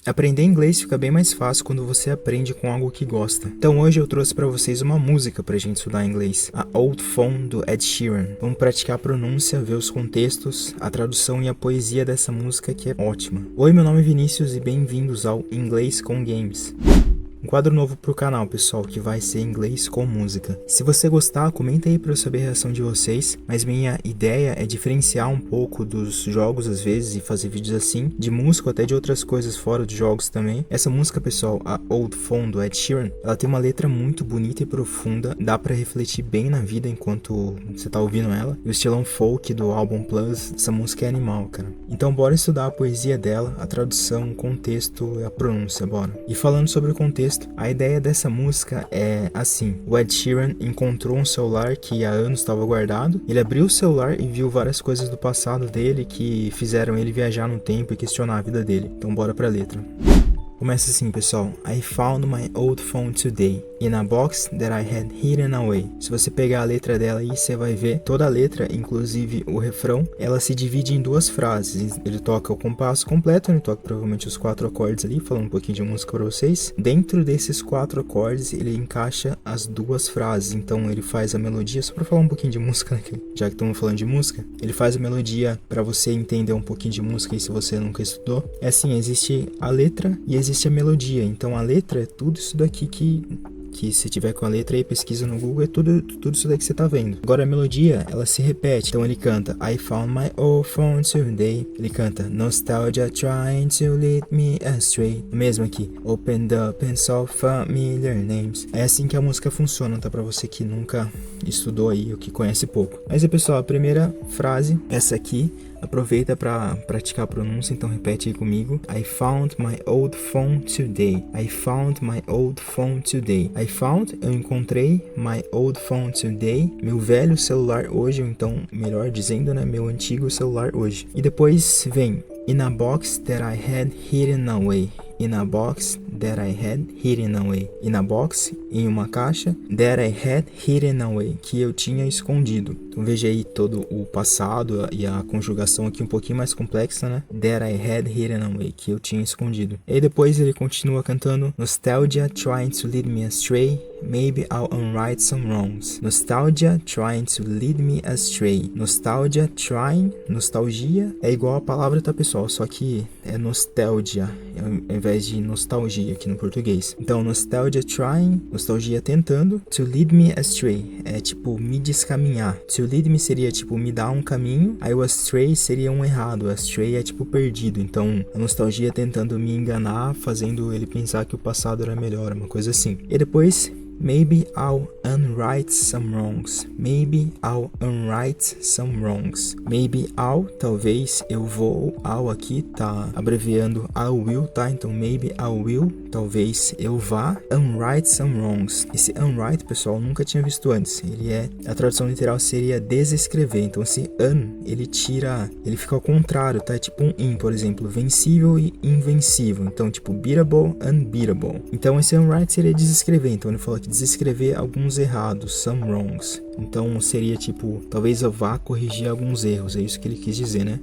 Aprender inglês fica bem mais fácil quando você aprende com algo que gosta. Então hoje eu trouxe para vocês uma música pra gente estudar inglês, a Old Phone do Ed Sheeran. Vamos praticar a pronúncia, ver os contextos, a tradução e a poesia dessa música que é ótima. Oi, meu nome é Vinícius e bem-vindos ao Inglês com Games. Um quadro novo pro canal, pessoal, que vai ser inglês com música. Se você gostar, comenta aí pra eu saber a reação de vocês, mas minha ideia é diferenciar um pouco dos jogos às vezes e fazer vídeos assim, de música ou até de outras coisas fora de jogos também. Essa música, pessoal, a Old Phone do Ed Sheeran, ela tem uma letra muito bonita e profunda, dá pra refletir bem na vida enquanto você tá ouvindo ela. E o estilão folk do álbum Plus, essa música é animal, cara. Então bora estudar a poesia dela, a tradução, o contexto e a pronúncia, bora. E falando sobre o contexto, a ideia dessa música é assim: o Ed Sheeran encontrou um celular que há anos estava guardado, ele abriu o celular e viu várias coisas do passado dele que fizeram ele viajar no tempo e questionar a vida dele. Então bora pra letra. Começa assim, pessoal. I found my old phone today in a box that I had hidden away. Se você pegar a letra dela aí, você vai ver toda a letra, inclusive o refrão, ela se divide em duas frases. Ele toca o compasso completo, ele toca provavelmente os 4 acordes ali, falando um pouquinho de música para vocês. Dentro desses 4 acordes, ele encaixa as duas frases. Então ele faz a melodia, só para falar um pouquinho de música, né? Já que estamos falando de música, ele faz a melodia para você entender um pouquinho de música e se você nunca estudou. É assim, existe a letra e existe a melodia. Então a letra é tudo isso daqui que se tiver com a letra aí, pesquisa no Google, é tudo isso daqui que você tá vendo. Agora a melodia, ela se repete. Então ele canta I found my old phone today. Ele canta Nostalgia trying to lead me astray. Mesmo aqui, opened up and saw familiar names. É assim que a música funciona, tá? Pra você que nunca estudou aí, ou que conhece pouco. Mas aí, pessoal, a primeira frase, essa aqui, aproveita para praticar a pronúncia, então repete aí comigo. I found my old phone today. I found my old phone today. I found, eu encontrei, my old phone today, meu velho celular hoje, ou então, melhor dizendo, né, meu antigo celular hoje. E depois vem in a box that I had hidden away. In a box that I had hidden away. In a box, em uma caixa, that I had hidden away, que eu tinha escondido. Então veja aí todo o passado e a conjugação aqui um pouquinho mais complexa, né? That I had hidden away, que eu tinha escondido. E aí depois ele continua cantando Nostalgia trying to lead me astray. Maybe I'll unright some wrongs. Nostalgia trying to lead me astray. Nostalgia trying, nostalgia é igual a palavra, tá, pessoal? Só que é nostalgia ao invés de nostalgia aqui no português. Então, nostalgia trying, nostalgia tentando, to lead me astray, é tipo me descaminhar. To lead me seria tipo me dar um caminho, aí o astray seria um errado. Astray é tipo perdido. Então, a nostalgia tentando me enganar, fazendo ele pensar que o passado era melhor, uma coisa assim. E depois Maybe I'll unright some wrongs. Maybe I'll unright some wrongs. Maybe I'll, talvez eu vou. I'll aqui tá abreviando I will, tá? Então maybe I will, talvez eu vá. Unright some wrongs. Esse unright, pessoal, eu nunca tinha visto antes. A tradução literal seria desescrever. Então esse ele fica ao contrário, tá? É tipo um in, por exemplo, vencível e invencível. Então tipo beatable, unbeatable. Então esse unright seria desescrever. Então ele falou aqui desescrever alguns errados, some wrongs. Então seria tipo, talvez eu vá corrigir alguns erros, é isso que ele quis dizer, né?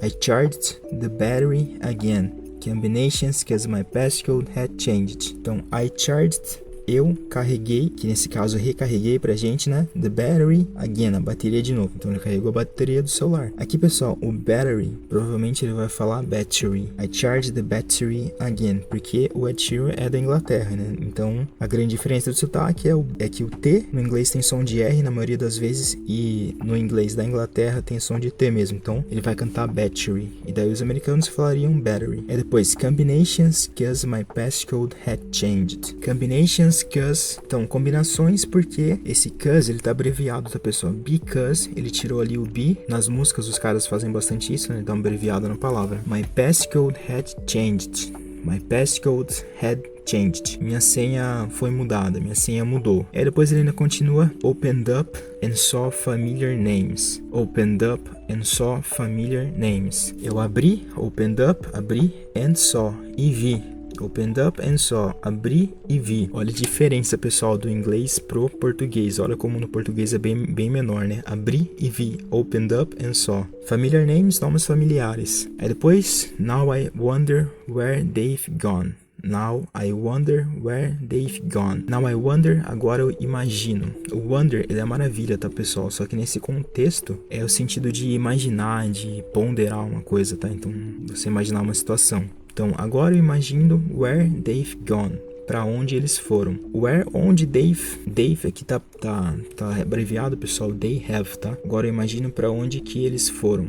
I charged the battery again. Combinations cause my passcode had changed. Então, I charged, eu carreguei, que nesse caso recarreguei pra gente, né? The battery again, a bateria de novo. Então ele carregou a bateria do celular. Aqui, pessoal, o battery, provavelmente ele vai falar battery. I charged the battery again, porque o Ed Sheeran é da Inglaterra, né? Então a grande diferença do sotaque é que o T no inglês tem som de R na maioria das vezes e no inglês da Inglaterra tem som de T mesmo. Então ele vai cantar battery. E daí os americanos falariam battery. E depois, combinations cause my passcode had changed. Combinations cause, então combinações porque esse cause ele tá abreviado, tá, pessoal? Because, ele tirou ali o be. Nas músicas os caras fazem bastante isso, né? Dá uma abreviada na palavra. My passcode had changed. My passcode had changed. Minha senha foi mudada, minha senha mudou. Aí depois ele ainda continua opened up and saw familiar names. Opened up and saw familiar names. Eu abri, opened up, abri, and saw, e vi. Opened up and saw. Abri e vi. Olha a diferença, pessoal, do inglês pro português. Olha como no português é bem menor, né? Abri e vi. Opened up and saw. Familiar names, nomes familiares. Aí depois, now I wonder where they've gone. Now I wonder where they've gone. Now I wonder, agora eu imagino. O wonder, ele é maravilha, tá, pessoal? Só que nesse contexto é o sentido de imaginar, de ponderar uma coisa, tá? Então, você imaginar uma situação. Então, agora eu imagino where they've gone. Pra onde eles foram. Where, onde they've aqui tá abreviado, pessoal. They have, tá? Agora eu imagino pra onde que eles foram.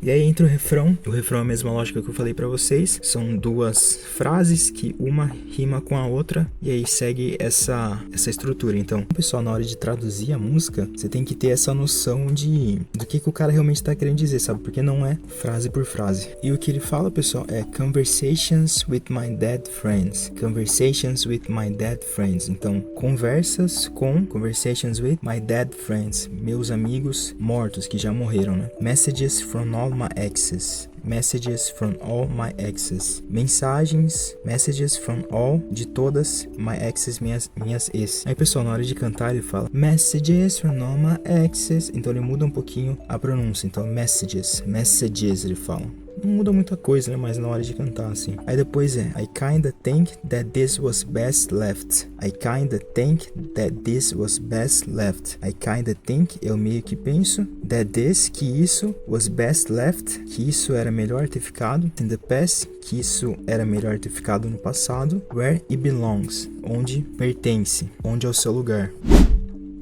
E aí entra o refrão é a mesma lógica que eu falei pra vocês, são duas frases que uma rima com a outra e aí segue essa estrutura. Então, pessoal, na hora de traduzir a música, você tem que ter essa noção do que o cara realmente tá querendo dizer, sabe? Porque não é frase por frase. E o que ele fala, pessoal, é Conversations with my dead friends. Conversations with my dead friends. Então, Conversations with my dead friends. Meus amigos mortos, que já morreram, né? Messages from all my exes. Messages from all my exes. Mensagens, messages from all, de todas, my exes, minhas ex. Aí, pessoal, na hora de cantar, ele fala messages from all my exes. Então, ele muda um pouquinho a pronúncia. Então, messages, ele fala. Não muda muita coisa, né? Mas na hora de cantar, assim. Aí depois I kinda think that this was best left. I kinda think that this was best left. I kinda think, eu meio que penso, that this, que isso, was best left, que isso era melhor ter ficado, in the past, que isso era melhor ter ficado no passado, where it belongs, onde pertence, onde é o seu lugar.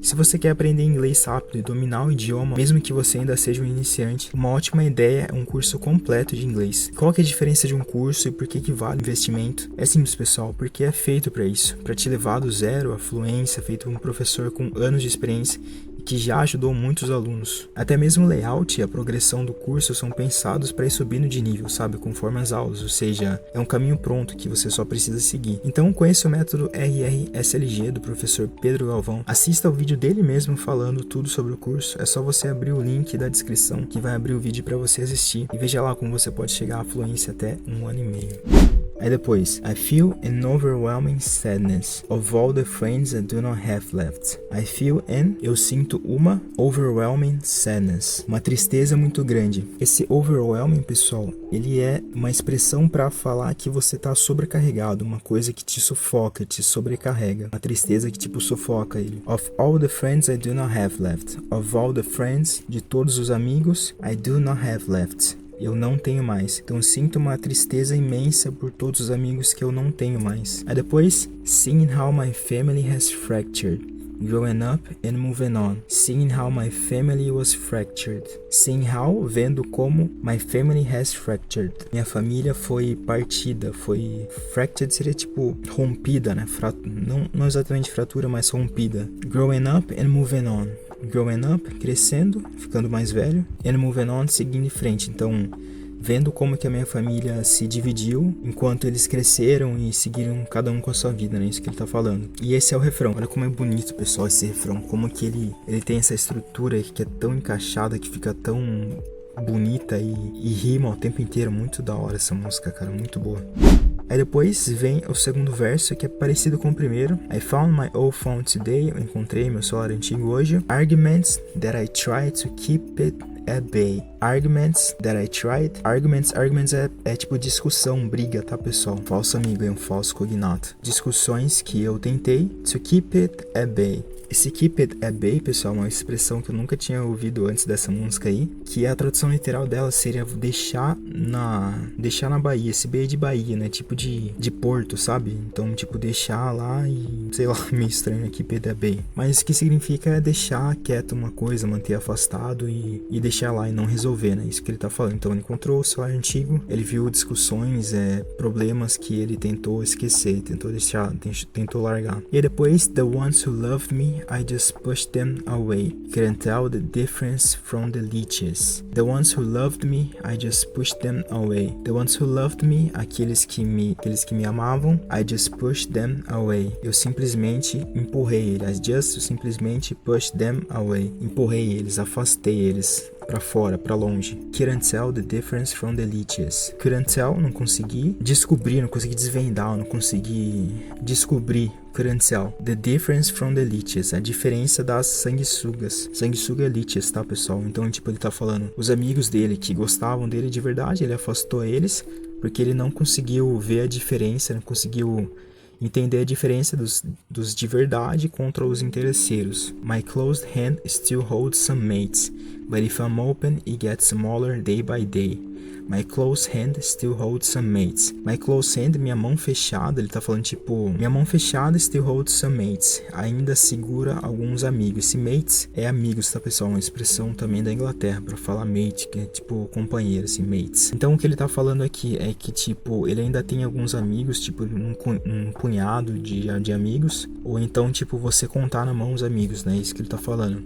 Se você quer aprender inglês rápido e dominar o idioma, mesmo que você ainda seja um iniciante, uma ótima ideia é um curso completo de inglês. Qual que é a diferença de um curso e por que vale o investimento? É simples, pessoal, porque é feito para isso, para te levar do zero à fluência, feito por um professor com anos de experiência que já ajudou muitos alunos. Até mesmo o layout e a progressão do curso são pensados para ir subindo de nível, sabe, conforme as aulas, ou seja, é um caminho pronto que você só precisa seguir. Então conheça o método RRSLG do professor Pedro Galvão, assista ao vídeo dele mesmo falando tudo sobre o curso, é só você abrir o link da descrição que vai abrir o vídeo para você assistir e veja lá como você pode chegar à fluência até 1 ano e meio. Aí depois, I feel an overwhelming sadness of all the friends I do not have left. I feel eu sinto uma overwhelming sadness, uma tristeza muito grande. Esse overwhelming, pessoal, ele é uma expressão para falar que você tá sobrecarregado, uma coisa que te sufoca, te sobrecarrega, uma tristeza que tipo sufoca ele. Of all the friends I do not have left. Of all the friends, de todos os amigos, I do not have left. Eu não tenho mais. Então eu sinto uma tristeza imensa por todos os amigos que eu não tenho mais. Aí depois, seeing how my family has fractured. Growing up and moving on. Seeing how my family was fractured. Seeing how, vendo como my family has fractured. Minha família foi partida, foi... Fractured seria tipo rompida, né? Não exatamente fratura, mas rompida. Growing up and moving on. Growing up, crescendo, ficando mais velho, and moving on, seguindo em frente. Então, vendo como que a minha família se dividiu enquanto eles cresceram e seguiram cada um com a sua vida, né? Isso que ele tá falando. E esse é o refrão. Olha como é bonito, pessoal, esse refrão. Como que ele tem essa estrutura que é tão encaixada, que fica tão bonita e rima o tempo inteiro. Muito da hora essa música, cara, muito boa. Aí depois vem o segundo verso, que é parecido com o primeiro. I found my old phone today. Eu encontrei meu celular antigo hoje. Arguments that I tried to keep it at bay. Arguments that I tried. Arguments é tipo discussão, briga, tá, pessoal? Falso amigo, é um falso cognato. Discussões que eu tentei to keep it at bay. Esse keep it at bay, pessoal, é uma expressão que eu nunca tinha ouvido antes dessa música aí, que a tradução literal dela seria deixar na Bahia, esse bay é de Bahia, né, tipo de porto, sabe? Então, tipo, deixar lá e, sei lá, meio estranho, keep it at bay. Mas o que significa é deixar quieto uma coisa, manter afastado e deixar lá e não resolver, né, isso que ele tá falando. Então, ele encontrou o celular antigo, ele viu discussões, problemas que ele tentou esquecer, tentou deixar, tentou largar. E aí depois, the ones who loved me, I just pushed them away. Couldn't tell the difference from the leeches. The ones who loved me, I just pushed them away. The ones who loved me, aqueles que me amavam, I just pushed them away. Eu simplesmente empurrei eles. Eu simplesmente pushed them away. Empurrei eles, afastei eles. pra fora, pra longe. Couldn't tell the difference from the leeches. Couldn't tell, não consegui descobrir, não consegui desvendar, não consegui descobrir. Couldn't tell the difference from the leeches, a diferença das sanguessugas. Sanguessuga é leeches, tá, pessoal? Então, tipo, ele tá falando, os amigos dele que gostavam dele de verdade, ele afastou eles, porque ele não conseguiu ver a diferença, não conseguiu entender a diferença dos de verdade contra os interesseiros. My closed hand still holds some mates, but if I'm open, it gets smaller day by day. My close hand still holds some mates. My close hand, minha mão fechada, ele tá falando tipo, minha mão fechada still holds some mates. Ainda segura alguns amigos. Esse mates é amigos, tá, pessoal? Uma expressão também da Inglaterra pra falar mate, que é tipo companheiro, assim, mates. Então o que ele tá falando aqui é que, tipo, ele ainda tem alguns amigos, tipo, um punhado de amigos. Ou então, tipo, você contar na mão os amigos, né? Isso que ele tá falando.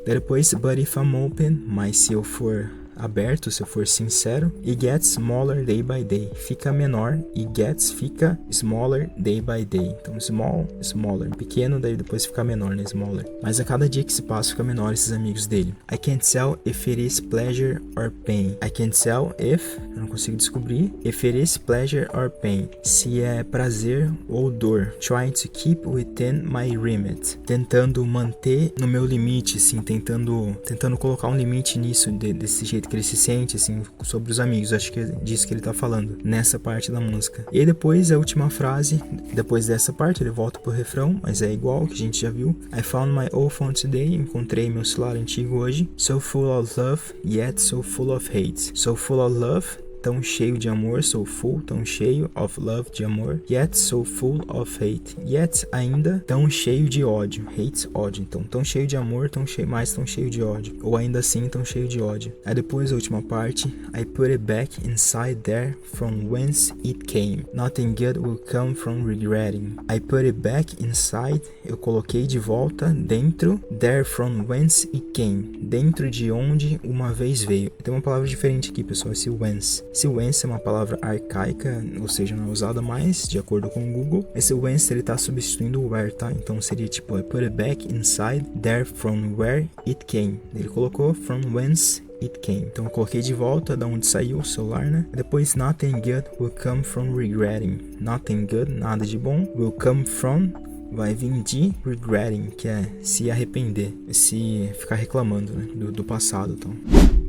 Depois, but if I'm open, mas se eu for aberto, se eu for sincero, it gets smaller day by day, fica menor, it gets, fica smaller day by day. Então small, smaller, pequeno, daí depois fica menor, né, smaller. Mas a cada dia que se passa fica menor esses amigos dele. I can't tell if it is pleasure or pain. I can't tell if, eu não consigo descobrir, if it is pleasure or pain, se é prazer ou dor. Trying to keep within my limit, tentando manter no meu limite, assim, tentando colocar um limite nisso, desse jeito que ele se sente, assim, sobre os amigos. Acho que é disso que ele tá falando, nessa parte da música. E depois, a última frase, depois dessa parte, ele volta pro refrão, mas é igual, que a gente já viu. I found my old phone today, encontrei meu celular antigo hoje. So full of love, yet so full of hate. So full of love, tão cheio de amor, so full, tão cheio, of love, de amor, yet so full of hate, yet ainda tão cheio de ódio, hate, ódio, então tão cheio de amor, tão cheio de ódio, ou ainda assim tão cheio de ódio. Aí depois a última parte, I put it back inside there from whence it came, nothing good will come from regretting. I put it back inside, eu coloquei de volta dentro, there from whence it came, dentro de onde uma vez veio. Tem uma palavra diferente aqui, pessoal, esse whence. Esse whence é uma palavra arcaica, ou seja, não é usada mais, de acordo com o Google. Esse whence, ele tá substituindo o where, tá? Então seria tipo, I put it back inside there from where it came. Ele colocou from whence it came. Então eu coloquei de volta da onde saiu o celular, né? Depois, nothing good will come from regretting. Nothing good, nada de bom, will come from, vai vir de regretting, que é se arrepender, se ficar reclamando, né? do passado, então.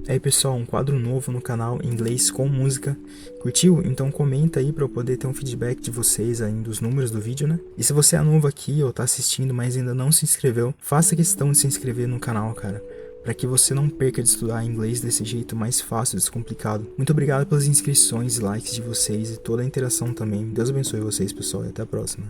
E aí, pessoal, um quadro novo no canal Inglês com Música. Curtiu? Então comenta aí para eu poder ter um feedback de vocês aí dos números do vídeo, né? E se você é novo aqui ou tá assistindo, mas ainda não se inscreveu, faça questão de se inscrever no canal, cara, para que você não perca de estudar inglês desse jeito mais fácil, descomplicado. Muito obrigado pelas inscrições e likes de vocês e toda a interação também. Deus abençoe vocês, pessoal, e até a próxima.